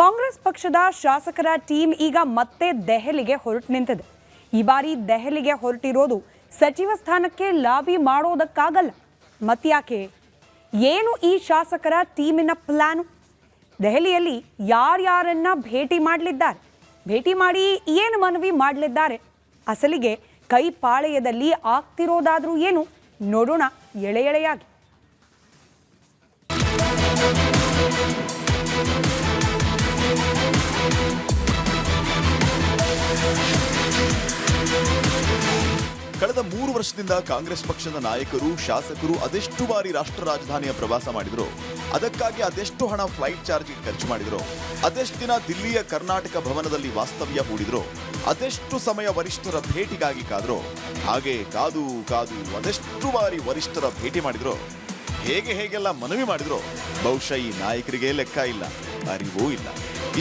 ಕಾಂಗ್ರೆಸ್ ಪಕ್ಷದ ಶಾಸಕರ ಟೀಮ್ ಈಗ ಮತ್ತೆ ದೆಹಲಿಗೆ ಹೊರಟು ನಿಂತಿದೆ. ಈ ಬಾರಿ ದೆಹಲಿಗೆ ಹೊರಟಿರೋದು ಸಚಿವ ಸ್ಥಾನಕ್ಕೆ ಲಾಬಿ ಮಾಡೋದಕ್ಕಾಗಲ್ಲ. ಮತ್ಯಾಕೆ? ಏನು ಈ ಶಾಸಕರ ಟೀಮಿನ ಪ್ಲಾನು? ದೆಹಲಿಯಲ್ಲಿ ಯಾರ್ಯಾರನ್ನ ಭೇಟಿ ಮಾಡಲಿದ್ದಾರೆ, ಭೇಟಿ ಮಾಡಿ ಏನು ಮನವಿ ಮಾಡಲಿದ್ದಾರೆ, ಅಸಲಿಗೆ ಕೈ ಪಾಳೆಯದಲ್ಲಿ ಆಗ್ತಿರೋದಾದ್ರೂ ಏನು ನೋಡೋಣ ಎಳೆ ಎಳೆಯಾಗಿ. ಕಳೆದ 3 ವರ್ಷದಿಂದ ಕಾಂಗ್ರೆಸ್ ಪಕ್ಷದ ನಾಯಕರು ಶಾಸಕರು ಅದೆಷ್ಟು ಬಾರಿ ರಾಷ್ಟ್ರ ರಾಜಧಾನಿಯ ಪ್ರವಾಸ ಮಾಡಿದ್ರು, ಅದಕ್ಕಾಗಿ ಅದೆಷ್ಟು ಹಣ ಫ್ಲೈಟ್ ಚಾರ್ಜ್ಗೆ ಖರ್ಚು ಮಾಡಿದ್ರು, ಅದೆಷ್ಟು ದಿನ ದಿಲ್ಲಿಯ ಕರ್ನಾಟಕ ಭವನದಲ್ಲಿ ವಾಸ್ತವ್ಯ ಹೂಡಿದ್ರು, ಅದೆಷ್ಟು ಸಮಯ ವರಿಷ್ಠರ ಭೇಟಿಗಾಗಿ ಕಾದ್ರು, ಹಾಗೆ ಕಾದು ಕಾದು ಅದೆಷ್ಟು ಬಾರಿ ವರಿಷ್ಠರ ಭೇಟಿ ಮಾಡಿದ್ರು, ಹೇಗೆಲ್ಲ ಮನವಿ ಮಾಡಿದ್ರು, ಬಹುಶಃ ಈ ನಾಯಕರಿಗೆ ಲೆಕ್ಕ ಇಲ್ಲ, ಅರಿವೂ ಇಲ್ಲ.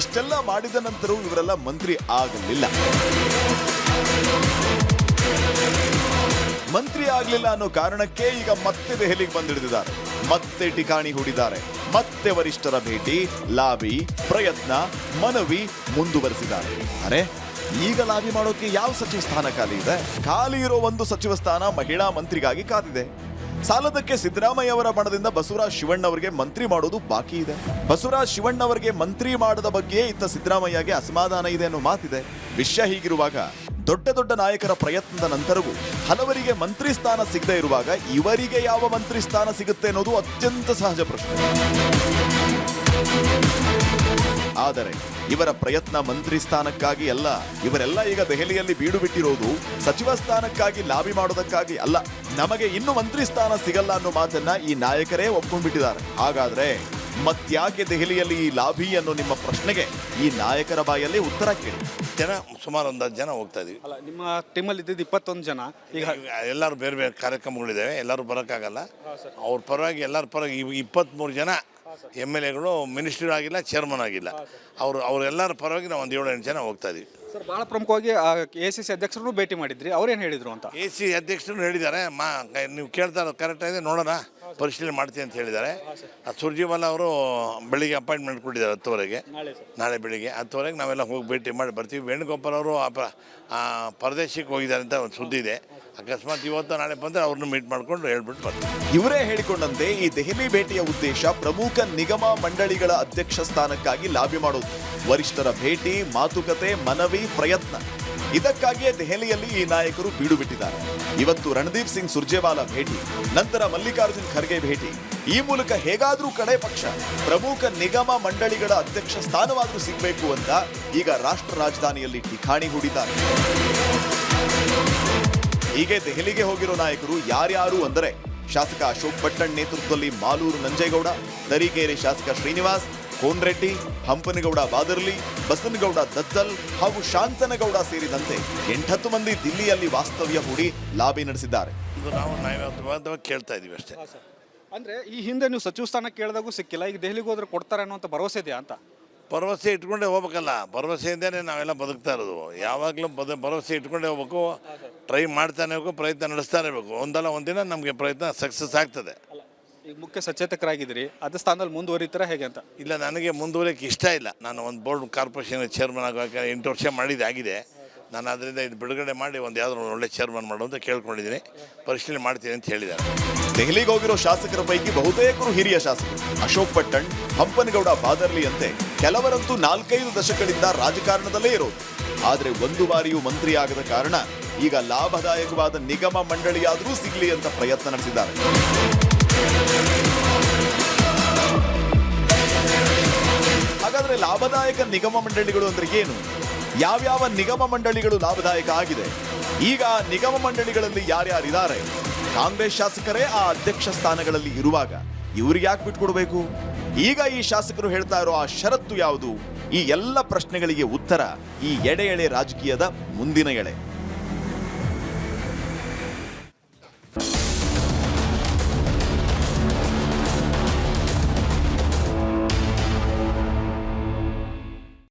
ಇಷ್ಟೆಲ್ಲ ಮಾಡಿದ ನಂತರ ಇವರೆಲ್ಲ ಮಂತ್ರಿ ಆಗಲಿಲ್ಲ. ಮಂತ್ರಿ ಆಗಲಿಲ್ಲ ಅನ್ನೋ ಕಾರಣಕ್ಕೆ ಈಗ ಮತ್ತೆ ದೆಹಲಿಗೆ ಬಂದಿಳಿದಿದ್ದಾರೆ, ಮತ್ತೆ ಠಿಕಾಣಿ ಹೂಡಿದ್ದಾರೆ, ಮತ್ತೆ ವರಿಷ್ಠರ ಭೇಟಿ, ಲಾಬಿ, ಪ್ರಯತ್ನ, ಮನವಿ ಮುಂದುವರೆಸಿದ್ದಾರೆ. ಅರೆ, ಈಗ ಲಾಬಿ ಮಾಡೋಕೆ ಯಾವ ಸಚಿವ ಸ್ಥಾನ ಖಾಲಿ ಇದೆ? ಖಾಲಿ ಇರೋ ಒಂದು ಸಚಿವ ಸ್ಥಾನ ಮಹಿಳಾ ಮಂತ್ರಿಗಾಗಿ ಕಾದಿದೆ. ಸಾಲದಕ್ಕೆ ಸಿದ್ದರಾಮಯ್ಯ ಅವರ ಬಣದಿಂದ ಬಸವರಾಜ ಶಿವಣ್ಣ ಅವರಿಗೆ ಮಂತ್ರಿ ಮಾಡೋದು ಬಾಕಿ ಇದೆ. ಬಸವರಾಜ ಶಿವಣ್ಣ ಅವರಿಗೆ ಮಂತ್ರಿ ಮಾಡದ ಬಗ್ಗೆ ಇತ್ತ ಸಿದ್ದರಾಮಯ್ಯಗೆ ಅಸಮಾಧಾನ ಇದೆ ಅನ್ನೋ ಮಾತಿದೆ. ವಿಷಯ ಹೀಗಿರುವಾಗ ದೊಡ್ಡ ನಾಯಕರ ಪ್ರಯತ್ನದ ನಂತರವೂ ಹಲವರಿಗೆ ಮಂತ್ರಿ ಸ್ಥಾನ ಸಿಗದೇ ಇರುವಾಗ ಇವರಿಗೆ ಯಾವ ಮಂತ್ರಿ ಸ್ಥಾನ ಸಿಗುತ್ತೆ ಅನ್ನೋದು ಅತ್ಯಂತ ಸಹಜ ಪ್ರಶ್ನೆ. ಆದರೆ ಇವರ ಪ್ರಯತ್ನ ಮಂತ್ರಿ ಸ್ಥಾನಕ್ಕಾಗಿ ಅಲ್ಲ. ಇವರೆಲ್ಲ ಈಗ ದೆಹಲಿಯಲ್ಲಿ ಬೀಡು ಬಿಟ್ಟಿರೋದು ಸಚಿವ ಸ್ಥಾನಕ್ಕಾಗಿ ಲಾಬಿ ಮಾಡೋದಕ್ಕಾಗಿ ಅಲ್ಲ. ನಮಗೆ ಇನ್ನು ಮಂತ್ರಿ ಸ್ಥಾನ ಸಿಗಲ್ಲ ಅನ್ನೋ ಮಾತನ್ನ ಈ ನಾಯಕರೇ ಒಪ್ಕೊಂಡ್ಬಿಟ್ಟಿದ್ದಾರೆ. ಹಾಗಾದ್ರೆ ಮತ್ಯಾಕೆ ದೆಹಲಿಯಲ್ಲಿ ಈ ಲಾಬಿ ಅನ್ನೋ ನಿಮ್ಮ ಪ್ರಶ್ನೆಗೆ ಈ ನಾಯಕರ ಬಾಯಲ್ಲಿ ಉತ್ತರ ಕೇಳಿ. ಜನ ಸುಮಾರು 10 ಜನ ಹೋಗ್ತಾ ಇದೀವಿ. ಅಲ್ಲ, ನಿಮ್ಮ ಟೀಮಲ್ಲಿ ಇದ್ದಿದ್ದು 21 ಜನ. ಈಗ ಎಲ್ಲರೂ ಬೇರೆ ಕಾರ್ಯಕ್ರಮಗಳಿದ್ದಾವೆ, ಎಲ್ಲರೂ ಬರೋಕ್ಕಾಗಲ್ಲ. ಅವ್ರ ಪರವಾಗಿ ಎಲ್ಲರ ಪರವಾಗಿ 23 ಜನ MLAಗಳು ಮಿನಿಸ್ಟರ್ ಆಗಿಲ್ಲ, ಚೇರ್ಮನ್ ಆಗಿಲ್ಲ. ಅವರೆಲ್ಲರ ಪರವಾಗಿ ನಾವು ಒಂದು 7-8 ಜನ ಹೋಗ್ತಾ ಇದೀವಿ. ಸರ್, ಭಾಳ ಪ್ರಮುಖವಾಗಿ ACC ಅಧ್ಯಕ್ಷರನ್ನು ಭೇಟಿ ಮಾಡಿದ್ರಿ, ಅವ್ರೇನು ಹೇಳಿದ್ರು ಅಂತ? AC ಅಧ್ಯಕ್ಷರು ಹೇಳಿದ್ದಾರೆ, ನೀವು ಕೇಳ್ತಾ ಇರೋದು ಕರೆಕ್ಟ್ ಆಗಿದೆ, ನೋಡೋಣ, ಪರಿಶೀಲನೆ ಮಾಡ್ತೀನಿ ಅಂತ ಹೇಳಿದ್ದಾರೆ. ಸುರ್ಜಿವಾಲ ಅವರು ಬೆಳಿಗ್ಗೆ ಅಪಾಯಿಂಟ್ಮೆಂಟ್ ಕೊಟ್ಟಿದ್ದಾರೆ 10ವರೆಗೆ, ನಾಳೆ ಬೆಳಿಗ್ಗೆ 10ವರೆಗೆ ನಾವೆಲ್ಲ ಹೋಗಿ ಭೇಟಿ ಮಾಡಿ ಬರ್ತೀವಿ. ವೇಣುಗೋಪಾಲ್ ಅವರು ಪರದೇಶಕ್ಕೆ ಹೋಗಿದ್ದಾರೆ ಅಂತ ಒಂದು ಸುದ್ದಿ ಇದೆ. ಅಕಸ್ಮಾತ್ ಇವತ್ತು ನಾಳೆ ಬಂದರೆ ಅವ್ರನ್ನ ಮೀಟ್ ಮಾಡ್ಕೊಂಡು ಹೇಳ್ಬಿಟ್ಟು ಬರ್ತೀವಿ. ಇವರೇ ಹೇಳಿಕೊಂಡಂತೆ ಈ ದೆಹಲಿ ಭೇಟಿಯ ಉದ್ದೇಶ ಪ್ರಮುಖ ನಿಗಮ ಮಂಡಳಿಗಳ ಅಧ್ಯಕ್ಷ ಸ್ಥಾನಕ್ಕಾಗಿ ಲಾಬಿ ಮಾಡೋದು. ವರಿಷ್ಠರ ಭೇಟಿ, ಮಾತುಕತೆ, ಮನವಿ, ಪ್ರಯತ್ನ. ಇದಕ್ಕಾಗಿಯೇ ದೆಹಲಿಯಲ್ಲಿ ಈ ನಾಯಕರು ಬೀಡು ಬಿಟ್ಟಿದ್ದಾರೆ. ಇವತ್ತು ರಣದೀಪ್ ಸಿಂಗ್ ಸುರ್ಜೇವಾಲಾ ಭೇಟಿ, ನಂತರ ಮಲ್ಲಿಕಾರ್ಜುನ್ ಖರ್ಗೆ ಭೇಟಿ. ಈ ಮೂಲಕ ಹೇಗಾದ್ರೂ ಕಡೆ ಪಕ್ಷ ಪ್ರಮುಖ ನಿಗಮ ಮಂಡಳಿಗಳ ಅಧ್ಯಕ್ಷ ಸ್ಥಾನವಾದ್ರೂ ಸಿಗಬೇಕು ಅಂತ ಈಗ ರಾಷ್ಟ್ರ ರಾಜಧಾನಿಯಲ್ಲಿ ಠಿಕಾಣಿ ಹೂಡಿದ್ದಾರೆ. ಹೀಗೆ ದೆಹಲಿಗೆ ಹೋಗಿರೋ ನಾಯಕರು ಯಾರ್ಯಾರು ಅಂದರೆ ಶಾಸಕ ಅಶೋಕ್ ಪಟ್ಟಣ್ ನೇತೃತ್ವದಲ್ಲಿ ಮಾಲೂರು ನಂಜೇಗೌಡ, ತರೀಕೆರೆ ಶಾಸಕ ಶ್ರೀನಿವಾಸ್, ಕೋನ್ರೆಡ್ಡಿ, ಹಂಪನಗೌಡ ಬಾದರ್ಲಿ, ಬಸನಗೌಡ ದದ್ದಲ್ ಹಾಗೂ ಶಾಂತನಗೌಡ ಸೇರಿದಂತೆ 8-10 ಮಂದಿ ದಿಲ್ಲಿಯಲ್ಲಿ ವಾಸ್ತವ್ಯ ಹೂಡಿ ಲಾಬಿ ನಡೆಸಿದ್ದಾರೆ. ನಾವು ಕೇಳ್ತಾ ಇದೀವಿ ಅಷ್ಟೇ. ಅಂದ್ರೆ ಈ ಹಿಂದೆ ನೀವು ಸಚಿವ ಸ್ಥಾನ ಕೇಳಿದಾಗೂ ಸಿಕ್ಕಿಲ್ಲ, ಈಗ ದೆಹಲಿಗೆ ಹೋದ್ರೆ ಕೊಡ್ತಾರೆ ಅನ್ನೋ ಭರವಸೆ ಇದೆಯಾ ಅಂತ? ಭರವಸೆ ಇಟ್ಕೊಂಡೇ ಹೋಗ್ಬೇಕಲ್ಲ. ಭರವಸೆಯಿಂದನೇ ನಾವೆಲ್ಲ ಬದುಕ್ತಾ ಇರೋದು. ಯಾವಾಗಲೂ ಭರವಸೆ ಇಟ್ಕೊಂಡೇ ಹೋಗ್ಬೇಕು, ಟ್ರೈ ಮಾಡ್ತಾನೆ ಹೋಗ್ಬೇಕು, ಪ್ರಯತ್ನ ನಡೆಸ್ತಾನೆ ಇರಬೇಕು. ಒಂದಲ್ಲ ಒಂದಿನ ನಮಗೆ ಪ್ರಯತ್ನ ಸಕ್ಸಸ್ ಆಗ್ತದೆ. ಈಗ ಮುಖ್ಯ ಸಚೇತಕರಾಗಿದ್ದೀರಿ, ಅದೇ ಸ್ಥಾನದಲ್ಲಿ ಮುಂದುವರಿತೀರಾ ಹೇಗೆ ಅಂತ? ಇಲ್ಲ, ನನಗೆ ಮುಂದುವರಿಯೋಕ್ಕೆ ಇಷ್ಟ ಇಲ್ಲ. ನಾನು ಒಂದು ಬೋರ್ಡ್ ಕಾರ್ಪೊರೇಷನ್ ಚೇರ್ಮನ್ ಆಗೋಕೆ 8 ವರ್ಷ ಮಾಡಿದ್ದಾಗಿದೆ. ನಾನು ಅದರಿಂದ ಇದು ಬಿಡುಗಡೆ ಮಾಡಿ ಯಾವುದೋ ಒಳ್ಳೆ ಚೇರ್ಮನ್ ಮಾಡು ಅಂತ ಕೇಳ್ಕೊಂಡಿದ್ದೀನಿ. ಪರಿಶೀಲನೆ ಮಾಡ್ತೀನಿ ಅಂತ ಹೇಳಿದ್ದಾರೆ. ದೆಹಲಿಗೆ ಹೋಗಿರೋ ಶಾಸಕರ ಪೈಕಿ ಬಹುತೇಕರು ಹಿರಿಯ ಶಾಸಕರು. ಅಶೋಕ್ ಪಟ್ಟಣ್, ಹಂಪನಗೌಡ ಬಾದರ್ಲಿ ಅಂತೆ ಕೆಲವರಂತೂ 4-5 ದಶಕಗಳಿಂದ ರಾಜಕಾರಣದಲ್ಲೇ ಇರೋದು. ಆದರೆ ಒಂದು ಬಾರಿಯೂ ಮಂತ್ರಿ ಆಗದ ಕಾರಣ ಈಗ ಲಾಭದಾಯಕವಾದ ನಿಗಮ ಮಂಡಳಿಯಾದರೂ ಸಿಗಲಿ ಅಂತ ಪ್ರಯತ್ನ ನಡೆಸಿದ್ದಾರೆ. ಹಾಗಾದ್ರೆ ಲಾಭದಾಯಕ ನಿಗಮ ಮಂಡಳಿಗಳು ಅಂದ್ರೆ ಏನು? ಯಾವ್ಯಾವ ನಿಗಮ ಮಂಡಳಿಗಳು ಲಾಭದಾಯಕ ಆಗಿದೆ? ಈಗ ನಿಗಮ ಮಂಡಳಿಗಳಲ್ಲಿ ಯಾರ್ಯಾರಿದ್ದಾರೆ? ಕಾಂಗ್ರೆಸ್ ಶಾಸಕರೇ ಆ ಅಧ್ಯಕ್ಷ ಸ್ಥಾನಗಳಲ್ಲಿ ಇರುವಾಗ ಇವ್ರಿಗೆ ಯಾಕೆ ಬಿಟ್ಕೊಡ್ಬೇಕು? ಈಗ ಈ ಶಾಸಕರು ಹೇಳ್ತಾ ಇರೋ ಆ ಷರತ್ತು ಯಾವುದು? ಈ ಎಲ್ಲ ಪ್ರಶ್ನೆಗಳಿಗೆ ಉತ್ತರ ಈ ಎಳೆ ರಾಜಕೀಯದ ಮುಂದಿನ ಎಳೆ.